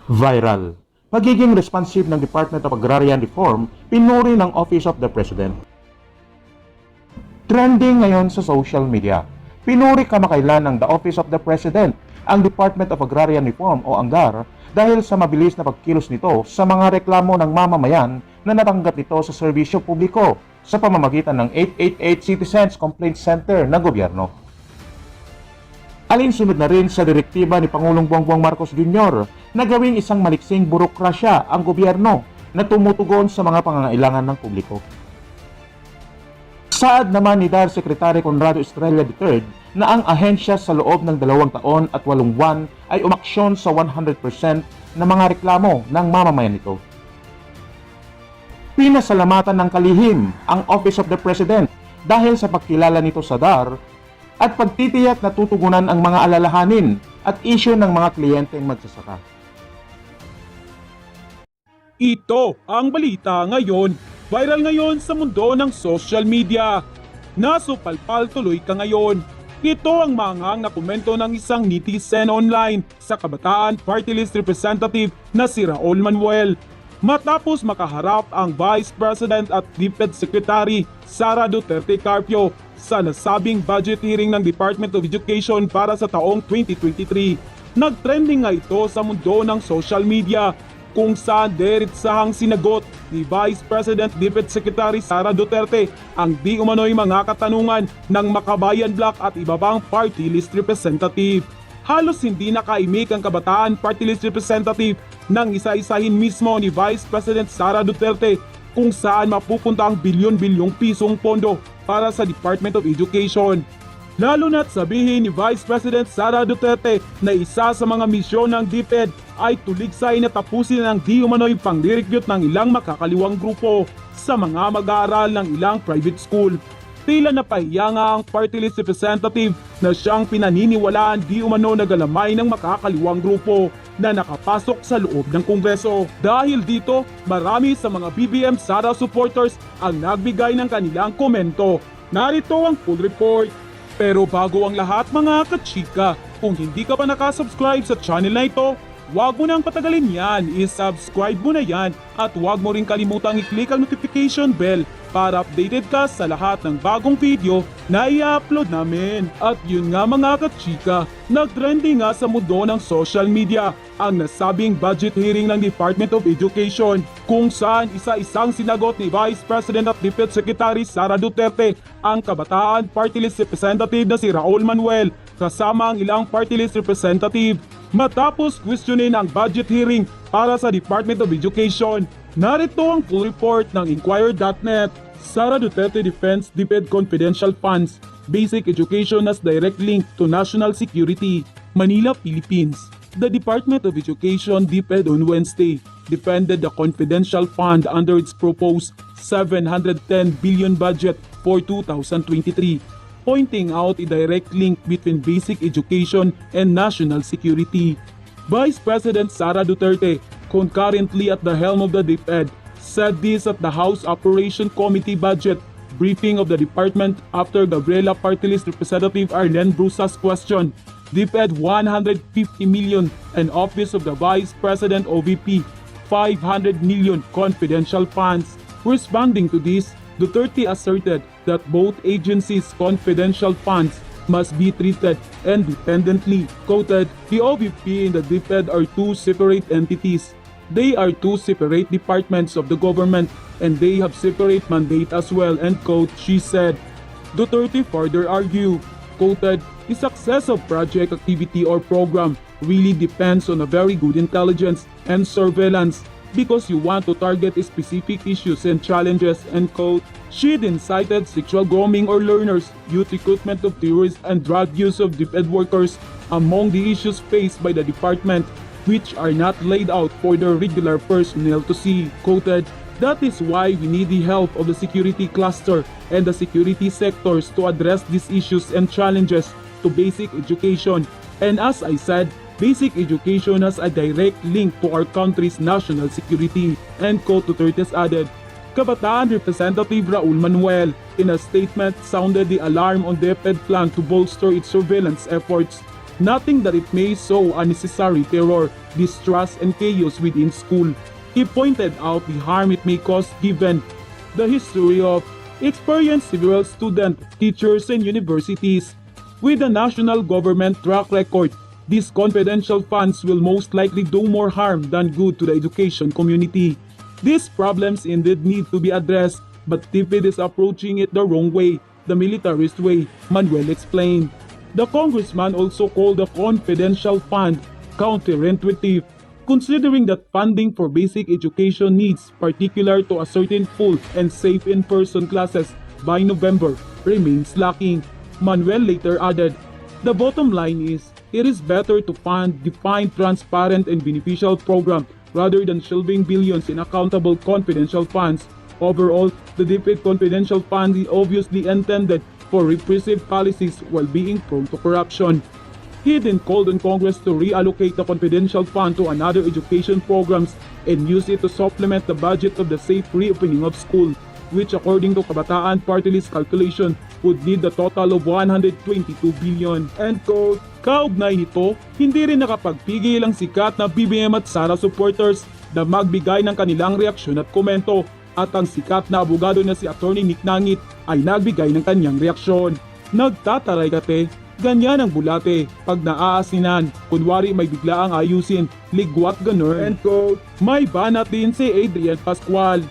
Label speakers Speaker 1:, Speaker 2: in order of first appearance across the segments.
Speaker 1: Viral. Pagiging responsive ng Department of Agrarian Reform, pinuri ng Office of the President. Trending ngayon sa social media. Pinuri kamakailan ng the Office of the President ang Department of Agrarian Reform o ANGAR dahil sa mabilis na pagkilos nito sa mga reklamo ng mamamayan na natanggap nito sa serbisyo publiko sa pamamagitan ng 888 Citizens Complaint Center ng gobyerno. Alinsunod na rin sa direktiba ni Pangulong Bongbong Marcos Jr. na gawing isang maliksing burokrasya ang gobyerno na tumutugon sa mga pangangailangan ng publiko. Saad naman ni DAR Secretary Conrado Estrella III na ang ahensya sa loob ng 2 taon at 8 buwan ay umaksyon sa 100% ng mga reklamo ng mamamayan nito. Pinasalamatan ng kalihim ang Office of the President dahil sa pagkilala nito sa DAR at pagtitiyak na tutugunan ang mga alalahanin at isyu ng mga kliyenteng magsasaka.
Speaker 2: Ito ang balita ngayon. Viral ngayon sa mundo ng social media. Nasupalpal tuloy ka ngayon. Ito ang mangang na komento ng isang netizen online sa Kabataan Party List Representative na si Raul Manuel. Matapos makaharap ang Vice President at DepEd Secretary Sara Duterte Carpio sa nasabing budget hearing ng Department of Education para sa taong 2023. Nagtrending nga ito sa mundo ng social media kung saan diretsahang sinagot ni Vice President DepEd Secretary Sara Duterte ang di umano'y mga katanungan ng Makabayan Bloc at iba pang party list representative. Halos hindi nakaimik ang Kabataan Party List Representative nang isa-isahin mismo ni Vice President Sara Duterte kung saan mapupunta ang bilyon-bilyong pisong pondo para sa Department of Education. Lalo na't sabihin ni Vice President Sara Duterte na isa sa mga misyon ng DepEd ay tuligsay na tapusin ang di umano'y pang-recruit ng ilang makakaliwang grupo sa mga mag-aaral ng ilang private school. Tila napahiya nga ang party list representative na siyang pinaniniwalaan di umano nagalamay ng makakaliwang grupo na nakapasok sa loob ng Kongreso. Dahil dito, marami sa mga BBM-SARA supporters ang nagbigay ng kanilang komento. Narito ang full report. Pero bago ang lahat mga kachika, kung hindi ka pa nakasubscribe sa channel na ito, huwag mo nang patagalin yan, i-subscribe mo na yan at huwag mo rin kalimutang i-click ang notification bell para updated ka sa lahat ng bagong video na i-upload namin. At yun nga mga kachika, nagtrending nga sa mundo ng social media ang nasabing budget hearing ng Department of Education kung saan isa-isang sinagot ni Vice President at DepEd Secretary Sara Duterte ang Kabataan Party List Representative na si Raul Manuel kasama ang ilang party list representative. Matapos questionin ang budget hearing para sa Department of Education, narito ang full report ng Inquirer.net. Sara Duterte defends DepEd confidential funds. Basic education has direct link to national security. Manila, Philippines. The Department of Education DepEd on Wednesday defended the confidential fund under its proposed 710 billion budget for 2023. Pointing out a direct link between basic education and national security. Vice President Sara Duterte, concurrently at the helm of the DepEd, said this at the House Operation Committee budget briefing of the department after Gabriela Party List Representative Arlen Brusa's question. DepEd 150 million and Office of the Vice President OVP 500 million confidential funds. Responding to this, Duterte asserted that both agencies' confidential funds must be treated independently. Quoted, the OVP and the DepEd are two separate entities. They are two separate departments of the government and they have separate mandate as well, end quote, she said. Duterte further argued, quoted, the success of project activity or program really depends on a very good intelligence and surveillance because you want to target specific issues and challenges, end quote. She then cited sexual grooming or learners, youth recruitment of terrorists and drug use of DepEd workers among the issues faced by the department, which are not laid out for the regular personnel to see. Quoted, that is why we need the help of the security cluster and the security sectors to address these issues and challenges to basic education. And as I said, basic education has a direct link to our country's national security, end quote. Duterte added. Kabataan Representative Raul Manuel, in a statement, sounded the alarm on DepEd plan to bolster its surveillance efforts. noting that it may sow unnecessary terror, distrust, and chaos within school. He pointed out the harm it may cause given the history of experienced several students, teachers, and universities. With the national government track record, these confidential funds will most likely do more harm than good to the education community. These problems indeed need to be addressed, but TIPID is approaching it the wrong way, the militarist way, Manuel explained. The congressman also called the confidential fund counterintuitive, considering that funding for basic education needs, particular to a certain full and safe in-person classes by November, remains lacking. Manuel later added, "The bottom line is, it is better to fund defined, transparent, and beneficial program rather than shelving billions in accountable confidential funds. Overall, the DepEd confidential fund is obviously intended for repressive policies while being prone to corruption." He then called on Congress to reallocate the confidential fund to another education programs and use it to supplement the budget of the safe reopening of school, which according to Kabataan Party List calculation would need a total of 122 billion. End quote. Kaugnay nito, hindi rin nakapagpigil ang sikat na BBM at SARA supporters na magbigay ng kanilang reaksyon at komento, at ang sikat na abogado na si Atty. Nick Nangit ay nagbigay ng kanyang reaksyon. "Nagtataray kate, ganyan ang bulate, pag naaasinan, kunwari may bigla ang ayusin, ligwat ganun." End quote. May banat din si Adrian Pascual.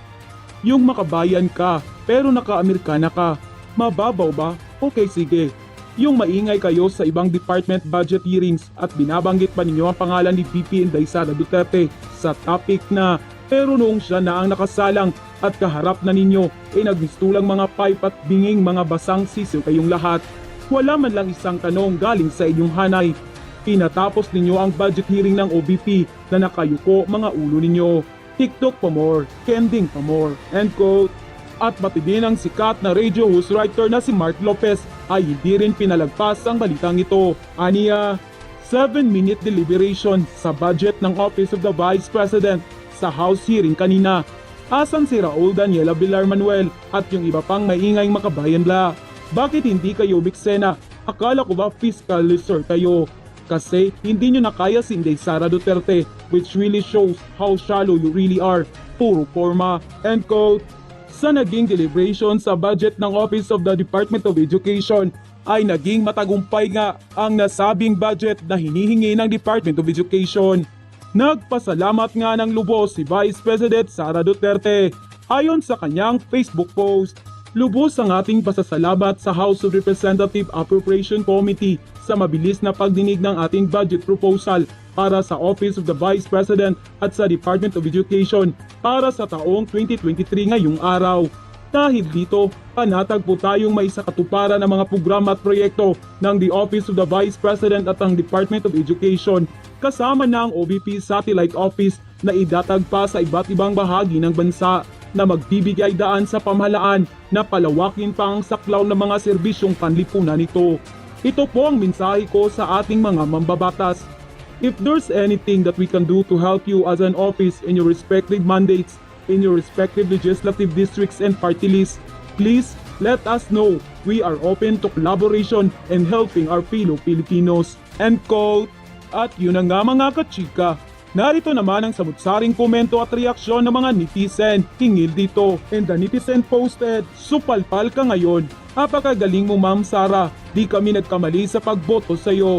Speaker 2: "Yung makabayan ka, pero naka-Amerikana ka, mababaw ba? Okay sige. Yung maingay kayo sa ibang department budget hearings at binabanggit pa ninyo ang pangalan ni VP Sara Duterte sa topic na pero noong siya na ang nakasalang at kaharap na ninyo nagmistulang mga pipe at binging mga basang sisiw kayong lahat. Wala man lang isang tanong galing sa inyong hanay. Pinatapos ninyo ang budget hearing ng OBP na nakayuko mga ulo ninyo. TikTok pa more, kending pa more." End quote. At pati din ang sikat na radio host writer na si Mark Lopez ay hindi rin pinalagpas ang balitang ito. Aniya, 7-minute deliberation sa budget ng Office of the Vice President sa House hearing kanina. Asan si Raul Daniela Villar Manuel at yung iba pang maingay makabayan la? Bakit hindi kayo biksena? Akala ko ba fiscal lizard kayo? Kasi hindi nyo nakaya si Sara Duterte, which really shows how shallow you really are. Puro forma." End quote. Sa naging deliberation sa budget ng Office of the Department of Education ay naging matagumpay nga ang nasabing budget na hinihingi ng Department of Education. Nagpasalamat nga ng lubos si Vice President Sara Duterte. Ayon sa kanyang Facebook post, "Lubos ang ating pasasalamat sa House of Representative Appropriation Committee sa mabilis na pagdinig ng ating budget proposal para sa Office of the Vice President at sa Department of Education para sa taong 2023 ngayong araw. Dahil dito, panatag po tayong may sakatuparan ng mga programa at proyekto ng the Office of the Vice President at ang Department of Education, kasama na ang OBP Satellite Office na idatag pa sa iba't ibang bahagi ng bansa na magbibigay daan sa pamahalaan na palawakin pa ang saklaw ng mga serbisyong panlipunan nito." Ito po ang mensahe ko sa ating mga mambabatas. If there's anything that we can do to help you as an office in your respective mandates, in your respective legislative districts and party lists, please let us know. We are open to collaboration and helping our fellow Filipinos. End quote. At yun na nga mga kachika. Narito naman ang samutsaring komento at reaksyon ng mga netizen hinggil dito. And the netizen posted, "Supalpal ka ngayon. Apakagaling mo Ma'am Sara. Di kami nagkamali sa pagboto sa'yo.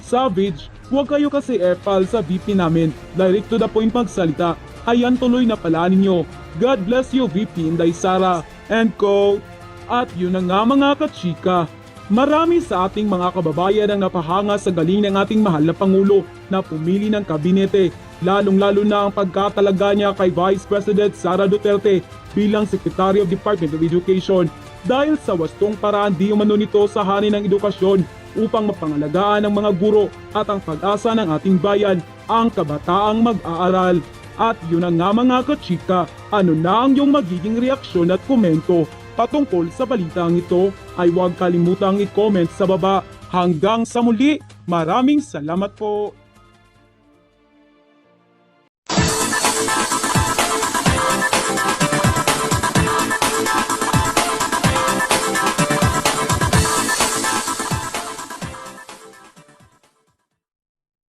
Speaker 2: Savage, huwag kayo kasi epal sa VP namin. Direct to the point magsalita. Ayan tuloy na pala ninyo. God bless you VP Sara." End quote. At yun na nga mga kachika. Marami sa ating mga kababayan ang napahanga sa galing ng ating mahal na Pangulo na pumili ng kabinete, lalong-lalo na ang pagkatalaga niya kay Vice President Sara Duterte bilang Secretary of Department of Education dahil sa wastong paraan di umano nito sa hani ng edukasyon upang mapangalagaan ang mga guro at ang pag-asa ng ating bayan, ang kabataang mag-aaral. At yun na nga mga kachika, ano na ang iyong magiging reaksyon at komento patungkol sa balitang ito ay huwag kalimutang i-comment sa baba. Hanggang sa muli, maraming salamat po.